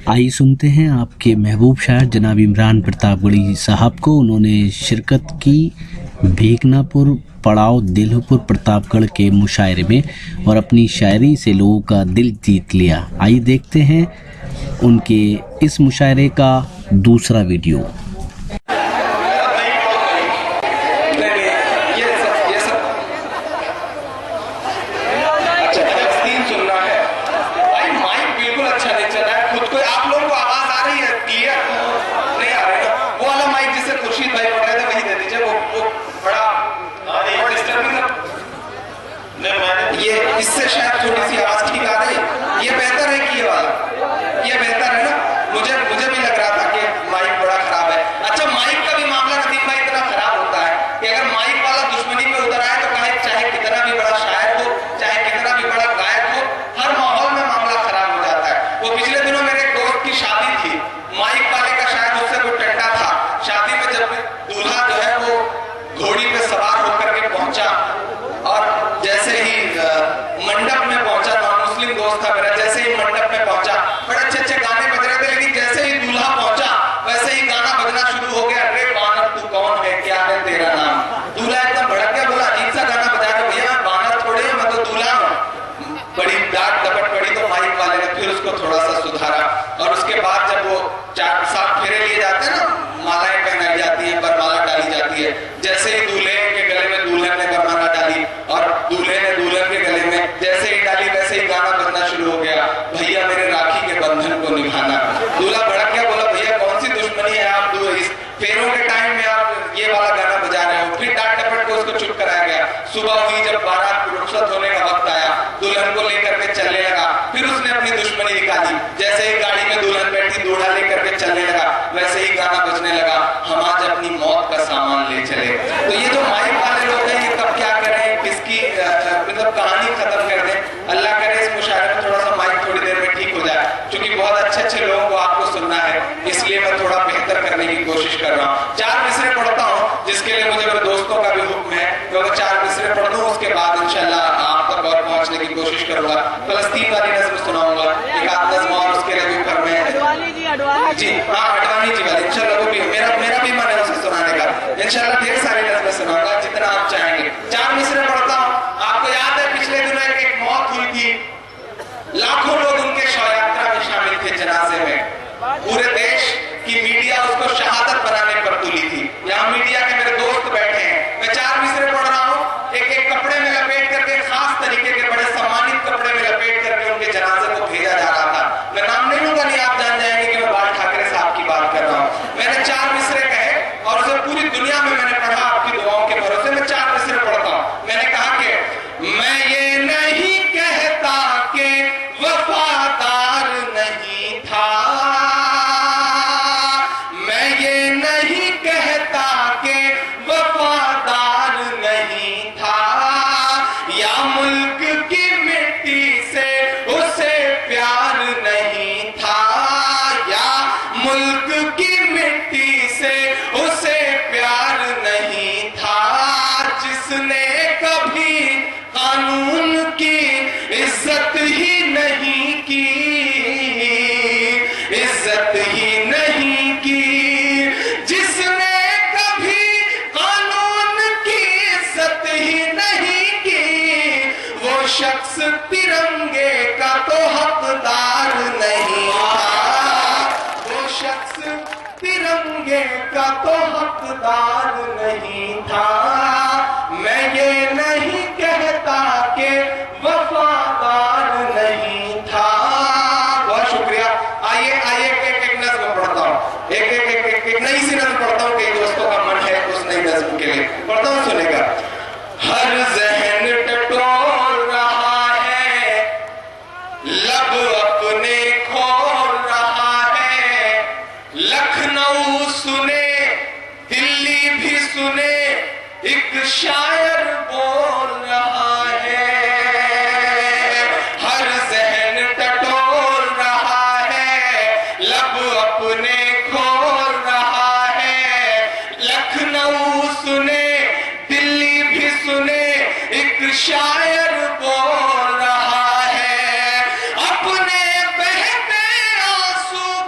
आइए सुनते हैं आपके महबूब शायर जनाब इमरान प्रतापगढ़ी साहब को। उन्होंने शिरकत की भेकनापुर पड़ाव दिलपुर प्रतापगढ़ के मुशायरे में और अपनी शायरी से लोगों का दिल जीत लिया। आइए देखते हैं उनके इस मुशायरे का दूसरा वीडियो। इससे शायद थोड़ी सी आवाज ठीक आ रही, ये बेहतर है कि ये वाला, ये बेहतर है ना? मुझे भी लग रहा था कि माइक बड़ा खराब है। अच्छा, माइक का भी मामला नदीम भाई इतना खराब होता है कि अगर माइक वाला दुश्मनी में उतर आए तो चाहे कितना भी बड़ा शायर हो, चाहे कितना भी बड़ा गायक हो, हर माहौल में मामला खराब हो जाता है। वो पिछले दिनों मेरे एक दोस्त की शादी थी, माइक वाले का शायद उससे कोई टंटा था। शादी में जब दूल्हा जो है वो घोड़ी पे सवार होकर के पहुंचा और जैसे ही मंडप में पहुंचा, नॉन मुस्लिम दोस्त था मेरा, जैसे ही मंडप में पहुंचा बड़े अच्छे गाने बज रहे थे, लेकिन जैसे ही दूल्हा पहुंचा वैसे ही गाना बजना शुरू हो गया। अरे बानर तू कौन है, क्या है तेरा नाम? दूल्हा एकदम भड़क गया, बोला अजीब सा गाना बजा के, भैया मैं बानर थोड़े हूं, मैं तो दूल्हा हूं। बड़ी डांट डपट पड़ी तो माइक वाले ने फिर उसको थोड़ा सा सुधारा और उसके बाद जब वो 4-7 फेरे लिए जाते हैं ना, मालाएं पहनाई जाती है, बरमाला डाली जाती है, जैसे ही दूल्हे के गले में दुल्हन ने बरमाला डाली और दूल्हे ने दुल्हन के गले में जैसे ही डाली वैसे ही गाना बजना शुरू हो गया, भैया मेरे राखी के बंधन को निभाना। दूल्हा भड़क गया, बोला भैया कौन सी दुश्मनी है, आप इस फेरों के टाइम में आप ये वाला गाना बजा रहे हो? फिर डांट डपट को उसको चुप कराया गया। सुबह हुई, जब बारात रुखसत होने का वक्त आया, दुल्हन को लेकर के चलने लगा, फिर उसने अपनी दुश्मनी निकाली। जैसे ही गाड़ी में दुल्हन बैठी, दूल्हा लेकर के चलने लगा, वैसे ही गाना बजने लगा, हम आज अपनी मौत का सामान ले चले। तो ये जो माइक वाले लोग हैं, ये कब क्या करें, किसकी मतलब कहानी खत्म कर दें। अल्लाह करे इस मुशायरे में थोड़ा सा माइक थोड़ी देर में ठीक हो जाए, क्योंकि बहुत अच्छे लोगों को आपको सुनना है, इसलिए मैं थोड़ा बेहतर करने की कोशिश कर रहा हूँ। 4 मिसरे पढ़ता हूँ, जिसके लिए मुझे मेरे दोस्तों का भी हुक्म है कि अगर 4 मिसरे पढ़ दूं, उसके बाद इंशाल्लाह आप तक और पहुंचने की कोशिश करूंगा। फलस्तीन वाली नज़्म सुनाऊंगा, एक आध नज़्म और उसके लिए भी फरमाएं जी, हाँ अडवाणी जी वाली, इंशाल्लाह वो भी मेरा भी मन है उसे सुनाने का। इंशाल्लाह ढेर सारी नज़्में सुनाऊंगा, जितना आप चाहेंगे। 4 मिसरे पढ़ता हूँ। आपको याद है पिछले दिनों एक मौत हुई थी, लाखों लोग उनके शव यात्रा में शामिल थे, जनाजे में पूरे देश की मीडिया उसको शहादत बनाने पर तुली थी। यहाँ मीडिया के मेरे दोस्त बैठे हैं, मैं 4 मिसरे पढ़ रहा हूँ, एक कपड़े में लपेट करके, खास तरीके के बड़े सम्मानित कपड़े में लपेट करके उनके जनाजे को भेजा जा रहा था। मैं नाम नहीं लूंगा, नहीं आप जान जाएंगे कि मैं बाल ठाकरे साहब की बात कर रहा हूँ। मैंने 4 मिसरे कहे और उसे पूरी दुनिया में मैंने पढ़ा, आपकी दुआओं के भरोसे मैं 4 मिसरे पढ़ता हूँ। मैंने कहा कि मैं ये नहीं कहता कि वफादार नहीं था, मैं ये नहीं कहता कि वफादार नहीं था, या मुल्क की मिट्टी से उसे प्यार नहीं था, या मुल्क की मिट्टी से उसे प्यार नहीं था, जिसने कभी कानून की इज्जत ही नहीं की, इज्जत ही नहीं की, जिसने कभी कानून की इज्जत ही नहीं की, वो शख्स तिरंगे का तो हकदार नहीं था, वो शख्स तिरंगे का तो हकदार नहीं था। मैं ये नहीं कहता कि वफादार नहीं था। बहुत शुक्रिया। आइए एक नज़्म पढ़ता हूँ, एक नई सी नज़्म पढ़ता हूँ कि दोस्तों का मन है उस नई नज़्म के लिए पढ़ता हूँ, सुनेगा। हर जहन टटोल रहा है, लब अपने खोल रहा है, लखनऊ सुने, दिल्ली भी सुने, एक शायर बोल रहा है। हर जहन टटोल रहा है, लब अपने खोल रहा है, लखनऊ सुने, दिल्ली भी सुने, एक शायर बोल रहा है। अपने बहते आंसू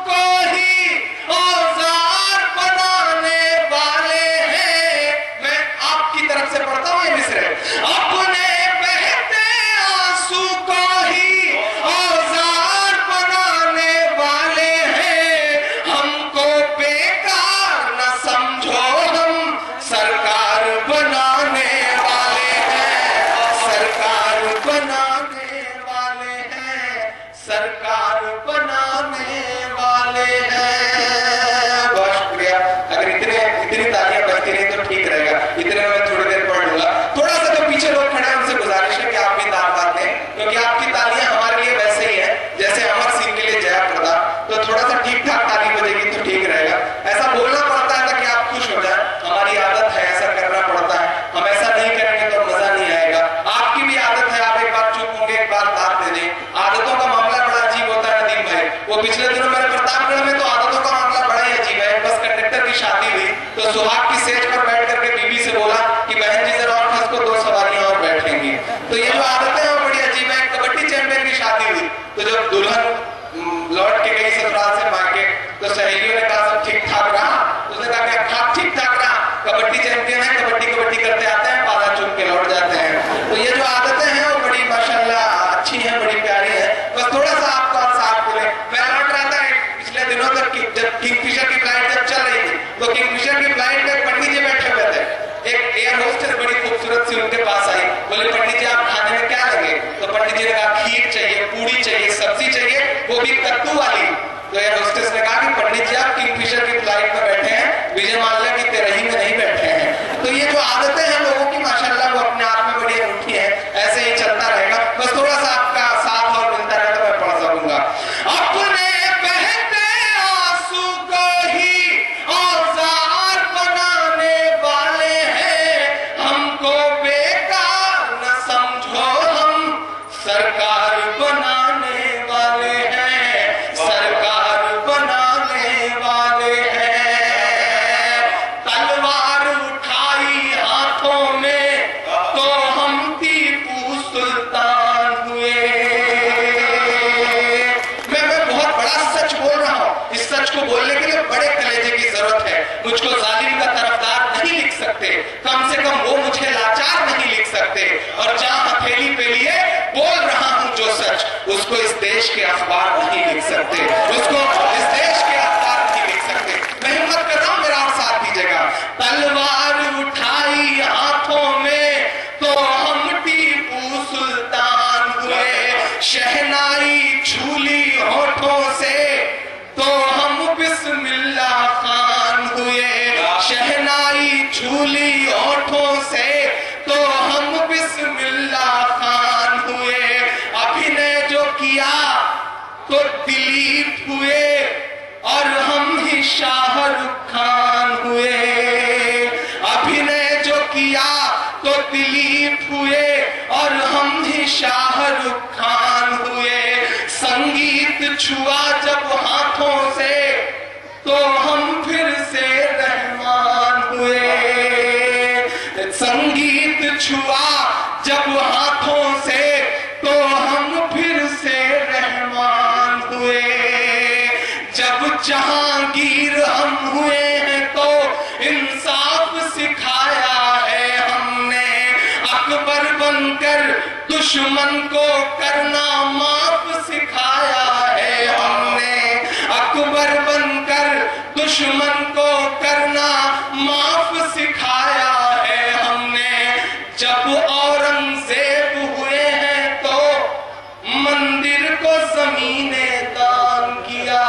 मेरे प्रतापगढ़ में तो आदतों का मामला बड़ा ही अजीब है। बस कंडक्टर की शादी हुई तो सुहाग की सेज पर बैठ करके बीवी से बोला कि बहन जी जरा और खस को 2 सवारियां और बैठेंगी। तो ये जो आदतें हैं वो बड़ी अजीब है। कबड्डी चैंपियन की शादी हुई तो जब दुल्हन लौट के गई ससुराल से मायके तो सहेलियों ने कहा सब ठीक ठाक रहा। उसने कहा कि ठीक ठाक रहा, कबड्डी चैंपियन है, कबड्डी करते आते हैं, पाला चुन के लौट जाते हैं। तो ये जो आदतें हैं वो बड़ी माशाल्लाह अच्छी हैं, बड़ी प्यारी है। बस थोड़ा सा आपको साफ बोले, मैं लौट रहा था पिछले दिनों तक जब किंगफिशर की फ्लाइट जब चल रही थी तो किंगफिशर की फ्लाइट में पंडित जी बैठे हुए थे। एक एयर होस्टेस बड़ी खूबसूरत सी उनके पास आई, बोले पंडित जी आप खाने में क्या लगे? तो पंडित जी ने कहा खीर चाहिए, पूड़ी चाहिए, सब्जी चाहिए, वो भी कद्दू वाली। तो एयर होस्टेस ने कहा कि पंडित जी आप किंगफिशर की फ्लाइट में बैठे हैं, विजय माल्या की तेरही में नहीं बैठे हैं। तो ये जो आदतें हैं लोगों की माशाल्लाह वो अपने आप में बड़ी अनूठी है। ऐसे ही चलता रहेगा। बस थोड़ा सा आपका साथ और मिलता रहे तो मैं पढ़ सकूंगा। अपने बहते आंसू को ही औजार बनाने वाले हैं, हमको बेकार न समझो, हम सरकार बनाने वाले हैं, सरकार बनाने वाले हैं। तलवार उठाई हाथों में तो हम टीपू सुल्तान हुए। मैं बहुत बड़ा सच बोल रहा हूं। इस सच को बोलने के लिए बड़े कलेजे की जरूरत है। मुझको जालिम का तरफदार नहीं लिख सकते, कम से कम वो मुझे लाचार नहीं लिख सकते। और जहां हथेली पे लिए बोल रहा हूं जो सच, उसको इस देश के अखबार नहीं लिख सकते, उसको इस देश के अखबार नहीं लिख सकते। मैं हिम्मत कर रहा हूं, मेरा और साथ दीजिएगा। तलवार उठाई हाथों में तो हम टीपू सुल्तान हुए, शहनाई छूली होठों से तो हम बिस्मिल्लाह खान हुए, शहनाई छूली होठों से तो हम बिस्मिल्लाह खान हुए। अभिनय जो किया तो दिलीप हुए और हम ही शाहरुख खान हुए। अभिनय जो किया तो दिलीप हुए और हम ही शाहरुख खान हुए। संगीत छुआ जब हाथों से तो हम फिर से रहमान हुए। संगीत छुआ जब हाथों से तो हम फिर से रहमान हुए। जब जहांगीर हम हुए हैं तो इंसाफ सिखाया है हमने। अकबर बनकर दुश्मन को करना माफ सिखाया है हमने। अकबर बनकर दुश्मन को करना माफ सिखाया है हमने। जब औरंगजेब हुए हैं तो मंदिर को जमीने दान किया।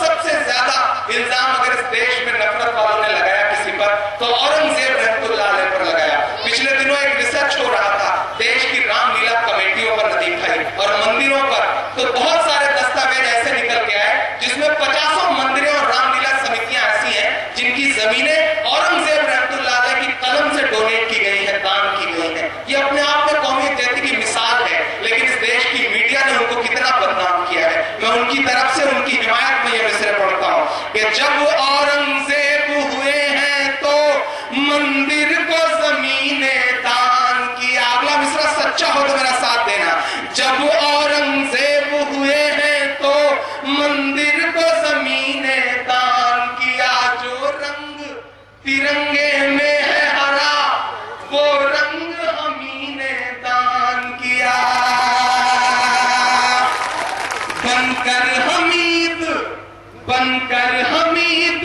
सबसे ज्यादा इल्जाम अगर इस देश में नफरत वालों ने लगाया किसी पर तो औरंगजेब रहमतुल्लाह अलैह पर लगाया। पिछले दिनों एक रिसर्च हो रहा था देश की रामलीला कमेटियों पर नदी खाई और मंदिरों पर, तो बहुत सारे दस्तावेज ऐसे निकल के आए जिसमें 50 मंदिरें और रामलीला समितियां ऐसी हैं जिनकी जमीनें औरंगजेब रहमतुल्लाह अलैह की कलम से डोनेट की गई है, दान की गई है। ये अपने आप में कौमियत जयती की मिसाल है, लेकिन इस देश की मीडिया ने उनको कितना बदनाम किया है। मैं उनकी तरफ से उनकी हिमायत में ये मिसरे पढ़ता हूं कि जब औरंगजेब हुए हैं तो मंदिर को जमीने दान किया। अगला मिसरा सच्चा हो तो मेरा साथ देना। जब औरंगजेब हुए हैं तो मंदिर को जमीने दान किया। जो रंग तिरंगे में है हरा वो रंग हमी ने दान किया। बनकर हमीद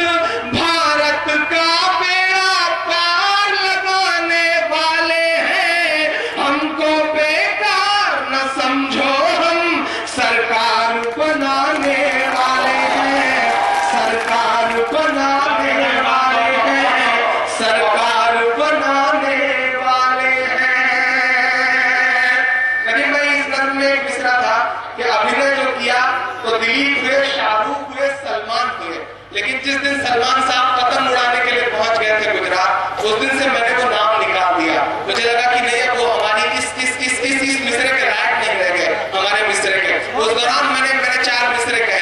भारत का बेड़ा पार लगाने वाले हैं। हमको बेकार न समझो, हम सरकार बनाने वाले हैं, सरकार बनाने वाले हैं, सरकार बनाने वाले हैं। लेकिन मैं इस नज़्म में एक मिसरा था कि अभिनय जो किया तो दिलीप हुए, शाहरुख हुए, सलमान हुए। लेकिन जिस दिन सलमान साहब पतंग उड़ाने के लिए पहुंच गए थे गुजरात, उस दिन से मैंने वो नाम निकाल दिया। मुझे लगा कि नहीं वो हमारी इस मिसरे के लायक नहीं रह गए, हमारे मिसरे के। उस दौरान मैंने 4 मिसरे कहे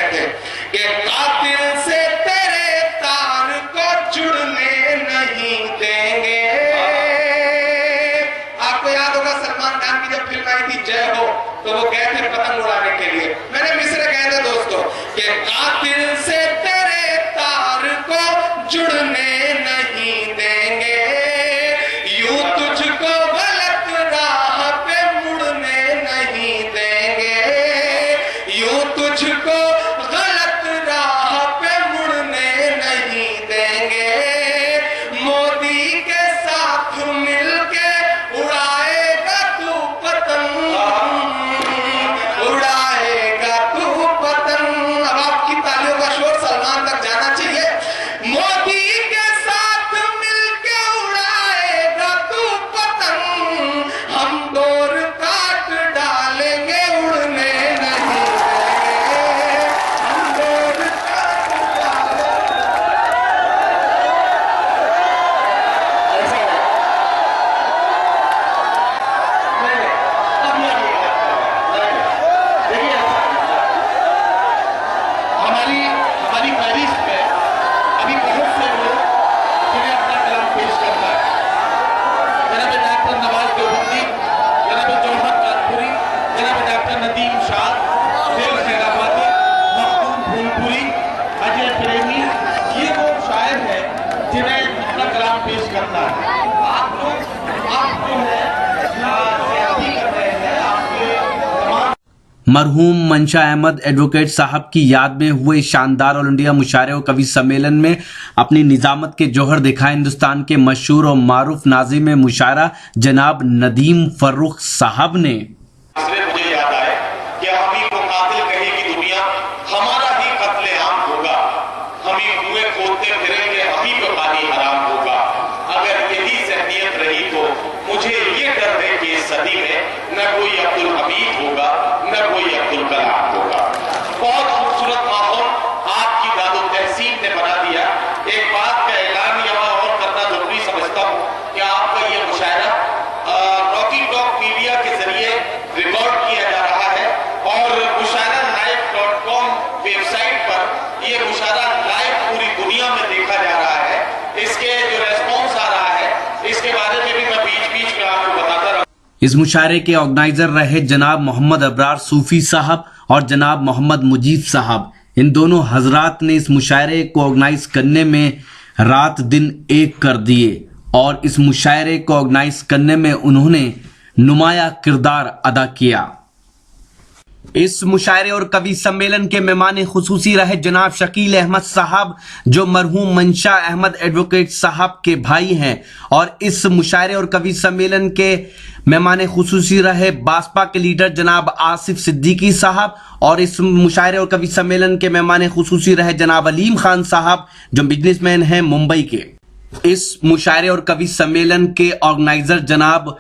पेरिस में अभी बहुत से लोग जिन्हें अपना कलाम पेश करना है। जनाब डॉक्टर नवाज देवबंदी, जनाब जोहर कानपुरी, जनाब डॉक्टर नदीम शाह, दिल खैराबादी, मखदूम फूलपुरी, अजय प्रेमी, ये वो शायर हैं जिन्हें अपना कलाम पेश करना है। आप जो है ज्यादती कर रहे हैं, आपके तमाम मरहूम मंशा अहमद एडवोकेट साहब की याद में हुए शानदार ऑल इंडिया मुशायरे और कवि सम्मेलन में अपनी निजामत के जौहर दिखाए हिंदुस्तान के मशहूर और मारूफ नाज़िम मुशायरा जनाब नदीम फर्रुख साहब ने। इसलिए मुझे याद आए कि हम ही को कातिल कहेगी दुनिया, हमारा ही कत्लेआम होगा, हम ही कुएं खोदते फिरेंगे, हम ही को पानी हराम होगा। अगर यही ज़हनियत रही तो मुझे ये डर है कि इस सदी में न कोई अब्दुल हमीद होगा, न कोई अब्दुल कलाम होगा। बहुत खूबसूरत माहौल आपकी दादो तहसीन ने बना दिया। एक बात का ऐलान यहाँ और करना जरूरी समझता हूँ कि आपका ये मुशायरा रॉकी टॉक मीडिया के जरिए रिकॉर्ड किया जा रहा है और mushairalive.com वेबसाइट पर ये मुशायरा लाइव पूरी दुनिया में देखा जा रहा है। इसके जो रेस्पॉन्स आ रहा है इसके बारे में भी मैं बीच बीच में आपको बताता रहूं। इस मुशायरे के ऑर्गेनाइजर रहे जनाब मोहम्मद अबरार सूफी साहब और जनाब मोहम्मद मुजीब साहब। इन दोनों हजरात ने इस मुशायरे को ऑर्गेनाइज करने में रात दिन एक कर दिए और इस मुशायरे को ऑर्गेनाइज करने में उन्होंने नुमाया किरदार अदा किया। इस मुशायरे और कवि सम्मेलन के मेहमान खुसूसी रहे जनाब शकील अहमद साहब जो मरहूम मंशा अहमद एडवोकेट साहब के भाई हैं और इस मुशायरे और कवि सम्मेलन के मेहमान खुसूसी रहे बासपा के लीडर जनाब आसिफ सिद्दीकी साहब और इस मुशायरे और कवि सम्मेलन के मेहमान खुसूसी रहे जनाब अलीम खान साहब जो बिजनेसमैन हैं मुंबई के। इस मुशायरे और कवि सम्मेलन के ऑर्गेनाइजर जनाब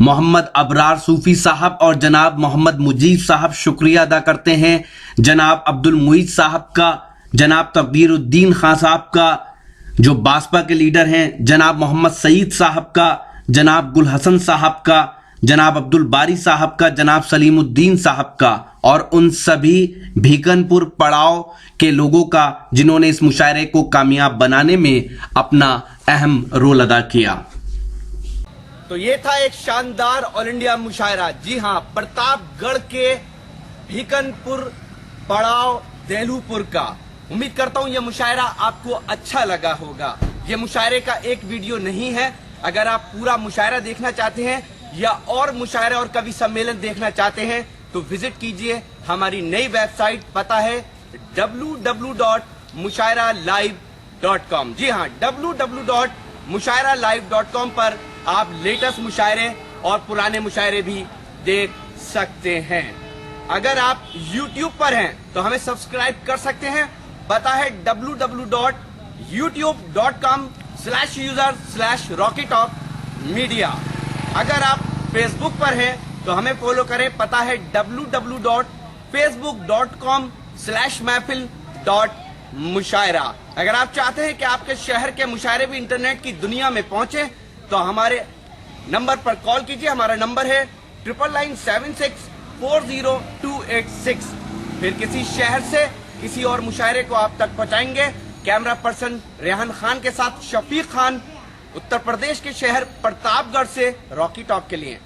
मोहम्मद अबरार सूफी साहब और जनाब मोहम्मद मुजीब साहब शुक्रिया अदा करते हैं जनाब अब्दुल मुईद साहब का, जनाब तकदीरुद्दीन खान साहब का जो बासपा के लीडर हैं, जनाब मोहम्मद सईद साहब का, जनाब गुल हसन साहब का, जनाब अब्दुल बारी साहब का, जनाब सलीमुद्दीन साहब का और उन सभी भीकनपुर पड़ाव के लोगों का जिन्होंने इस मुशायरे को कामयाब बनाने में अपना अहम रोल अदा किया। तो ये था एक शानदार ऑल इंडिया मुशायरा। जी हाँ, प्रतापगढ़ के भीकनपुर पड़ाव देलूपुर का। उम्मीद करता हूँ ये मुशायरा आपको अच्छा लगा होगा। ये मुशायरे का एक वीडियो नहीं है। अगर आप पूरा मुशायरा देखना चाहते हैं या और मुशायरा और कवि सम्मेलन देखना चाहते हैं तो विजिट कीजिए हमारी नई वेबसाइट। पता है www.mushairalive.com। जी हाँ, www.mushairalive.com पर आप लेटेस्ट मुशायरे और पुराने मुशायरे भी देख सकते हैं। अगर आप YouTube पर हैं तो हमें सब्सक्राइब कर सकते हैं। पता है www.youtube.com/user/rockytalkmedia। अगर आप Facebook पर हैं तो हमें फॉलो करें। पता है www.facebook.com/महफिल.मुशायरा। अगर आप चाहते हैं कि आपके शहर के मुशायरे भी इंटरनेट की दुनिया में पहुंचे तो हमारे नंबर पर कॉल कीजिए। हमारा नंबर है 9997640286। फिर किसी शहर से किसी और मुशायरे को आप तक पहुंचाएंगे। कैमरा पर्सन रेहान खान के साथ शफीक खान, उत्तर प्रदेश के शहर प्रतापगढ़ से रॉकी टॉक के लिए।